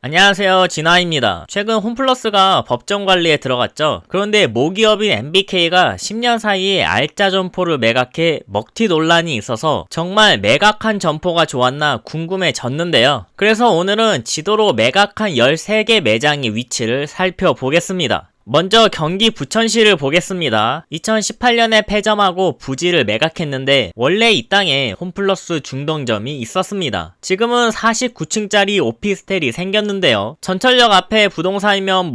안녕하세요, 진화입니다. 최근 홈플러스가 법정 관리에 들어갔죠. 그런데 모기업인 MBK가 10년 사이에 알짜 점포를 매각해 먹튀 논란이 있어서 정말 매각한 점포가 좋았나 궁금해졌는데요. 그래서 오늘은 지도로 매각한 13개 매장의 위치를 살펴보겠습니다. 먼저 경기 부천시를 보겠습니다. 2018년에 폐점하고 부지를 매각했는데 원래 이 땅에 홈플러스 중동점이 있었습니다. 지금은 49층짜리 오피스텔이 생겼는데요. 전철역 앞에 부동산이면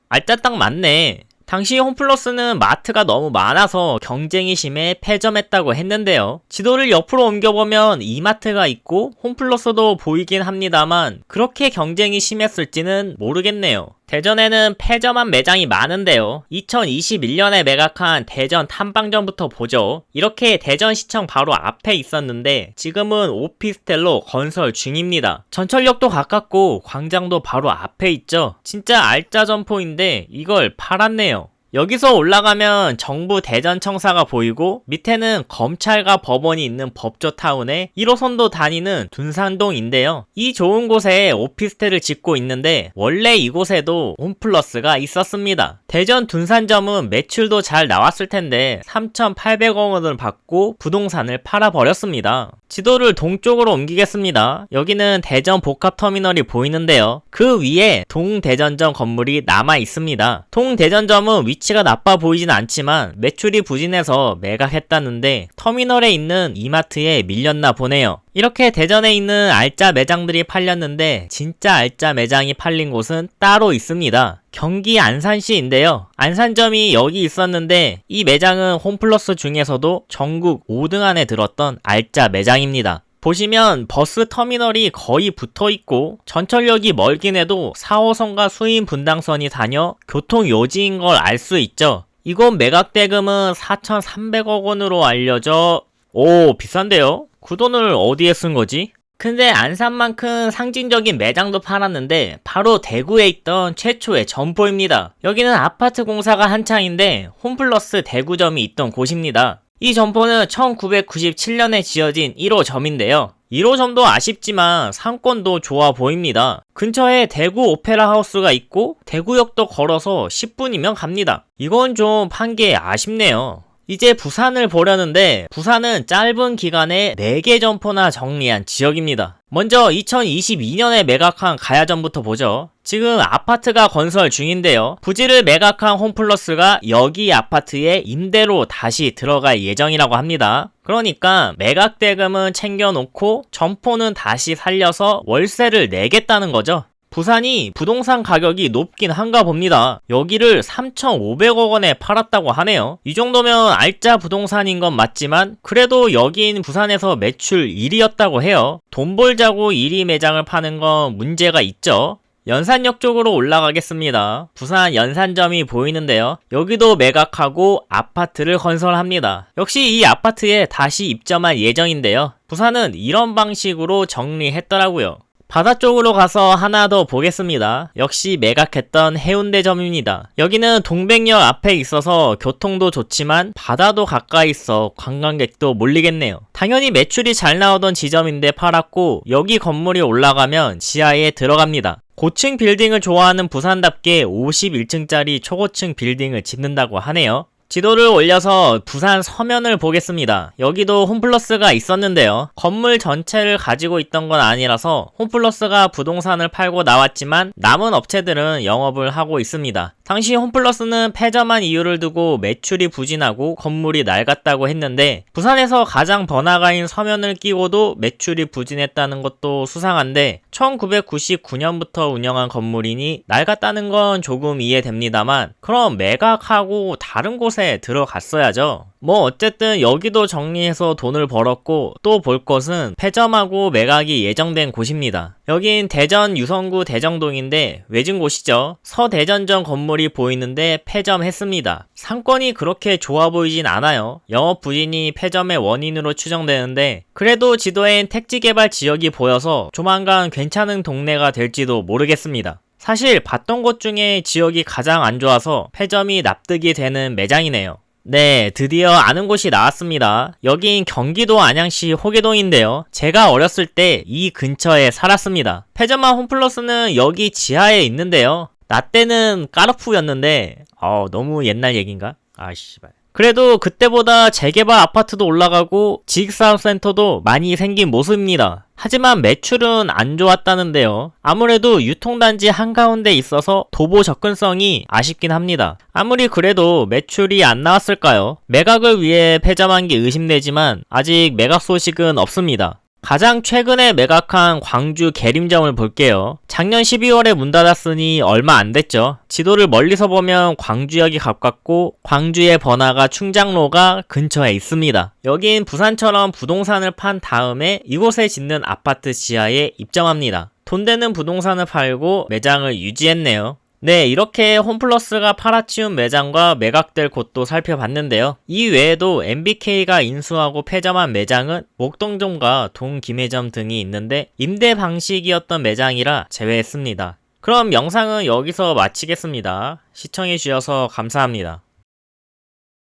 알짜 땅 맞네. 당시 홈플러스는 마트가 너무 많아서 경쟁이 심해 폐점했다고 했는데요. 지도를 옆으로 옮겨보면 이마트가 있고 홈플러스도 보이긴 합니다만 그렇게 경쟁이 심했을지는 모르겠네요. 대전에는 폐점한 매장이 많은데요. 2021년에 매각한 대전 탐방점부터 보죠. 이렇게 대전시청 바로 앞에 있었는데 지금은 오피스텔로 건설 중입니다. 전철역도 가깝고 광장도 바로 앞에 있죠. 진짜 알짜 점포인데 이걸 팔았네요. 여기서 올라가면 정부 대전청사가 보이고 밑에는 검찰과 법원이 있는 법조타운에 1호선도 다니는 둔산동인데요. 이 좋은 곳에 오피스텔을 짓고 있는데 원래 이곳에도 홈플러스가 있었습니다. 대전 둔산점은 매출도 잘 나왔을 텐데 3,800억 원을 받고 부동산을 팔아버렸습니다. 지도를 동쪽으로 옮기겠습니다. 여기는 대전 복합터미널이 보이는데요. 그 위에 동대전점 건물이 남아 있습니다. 동대전점은 위치가 나빠 보이진 않지만 매출이 부진해서 매각했다는데 터미널에 있는 이마트에 밀렸나 보네요. 이렇게 대전에 있는 알짜 매장들이 팔렸는데 진짜 알짜 매장이 팔린 곳은 따로 있습니다. 경기 안산시인데요. 안산점이 여기 있었는데 이 매장은 홈플러스 중에서도 전국 5등 안에 들었던 알짜 매장입니다. 보시면 버스 터미널이 거의 붙어있고 전철역이 멀긴 해도 4호선과 수인 분당선이 다녀 교통 요지인 걸 알 수 있죠. 이곳 매각 대금은 4,300억 원으로 알려져 비싼데요? 그 돈을 어디에 쓴 거지? 근데 안산만큼 상징적인 매장도 팔았는데 바로 대구에 있던 최초의 점포입니다. 여기는 아파트 공사가 한창인데 홈플러스 대구점이 있던 곳입니다. 이 점포는 1997년에 지어진 1호점인데요. 1호점도 아쉽지만 상권도 좋아 보입니다. 근처에 대구 오페라 하우스가 있고 대구역도 걸어서 10분이면 갑니다. 이건 좀 판 게 아쉽네요. 이제 부산을 보려는데 부산은 짧은 기간에 4개 점포나 정리한 지역입니다. 먼저 2022년에 매각한 가야점부터 보죠. 지금 아파트가 건설 중인데요. 부지를 매각한 홈플러스가 여기 아파트에 임대로 다시 들어갈 예정이라고 합니다. 그러니까 매각 대금은 챙겨놓고 점포는 다시 살려서 월세를 내겠다는 거죠. 부산이 부동산 가격이 높긴 한가 봅니다. 여기를 3,500억 원에 팔았다고 하네요. 이 정도면 알짜 부동산인 건 맞지만 그래도 여긴 부산에서 매출 1위였다고 해요. 돈 벌자고 1위 매장을 파는 건 문제가 있죠. 연산역 쪽으로 올라가겠습니다. 부산 연산점이 보이는데요. 여기도 매각하고 아파트를 건설합니다. 역시 이 아파트에 다시 입점할 예정인데요. 부산은 이런 방식으로 정리했더라고요. 바다 쪽으로 가서 하나 더 보겠습니다. 역시 매각했던 해운대점입니다. 여기는 동백역 앞에 있어서 교통도 좋지만 바다도 가까이 있어 관광객도 몰리겠네요. 당연히 매출이 잘 나오던 지점인데 팔았고 여기 건물이 올라가면 지하에 들어갑니다. 고층 빌딩을 좋아하는 부산답게 51층짜리 초고층 빌딩을 짓는다고 하네요. 지도를 올려서 부산 서면을 보겠습니다. 여기도 홈플러스가 있었는데요. 건물 전체를 가지고 있던 건 아니라서 홈플러스가 부동산을 팔고 나왔지만 남은 업체들은 영업을 하고 있습니다. 당시 홈플러스는 폐점한 이유를 두고 매출이 부진하고 건물이 낡았다고 했는데 부산에서 가장 번화가인 서면을 끼고도 매출이 부진했다는 것도 수상한데 1999년부터 운영한 건물이니 낡았다는 건 조금 이해됩니다만 그럼 매각하고 다른 곳에 들어갔어야죠. 어쨌든 여기도 정리해서 돈을 벌었고 또 볼 것은 폐점하고 매각이 예정된 곳입니다. 여긴 대전 유성구 대정동인데 외진 곳이죠. 서대전점 건물이 보이는데 폐점했습니다. 상권이 그렇게 좋아 보이진 않아요. 영업 부진이 폐점의 원인으로 추정되는데 그래도 지도엔 택지개발 지역이 보여서 조만간 괜찮은 동네가 될지도 모르겠습니다. 사실 봤던 곳 중에 지역이 가장 안 좋아서 폐점이 납득이 되는 매장이네요. 네, 드디어 아는 곳이 나왔습니다. 여긴 경기도 안양시 호계동인데요. 제가 어렸을 때 이 근처에 살았습니다. 패자만 홈플러스는 여기 지하에 있는데요. 나 때는 까르푸였는데 너무 옛날 얘긴가? 씨발. 그래도 그때보다 재개발 아파트도 올라가고 지식사업센터도 많이 생긴 모습입니다. 하지만 매출은 안 좋았다는데요. 아무래도 유통단지 한가운데 있어서 도보 접근성이 아쉽긴 합니다. 아무리 그래도 매출이 안 나왔을까요? 매각을 위해 폐점한 게 의심되지만 아직 매각 소식은 없습니다. 가장 최근에 매각한 광주 계림점을 볼게요. 작년 12월에 문 닫았으니 얼마 안 됐죠. 지도를 멀리서 보면 광주역이 가깝고 광주의 번화가 충장로가 근처에 있습니다. 여긴 부산처럼 부동산을 판 다음에 이곳에 짓는 아파트 지하에 입점합니다. 돈 되는 부동산을 팔고 매장을 유지했네요. 네, 이렇게 홈플러스가 팔아치운 매장과 매각될 곳도 살펴봤는데요. 이 외에도 MBK가 인수하고 폐점한 매장은 목동점과 동김해점 등이 있는데 임대 방식이었던 매장이라 제외했습니다. 그럼 영상은 여기서 마치겠습니다. 시청해주셔서 감사합니다.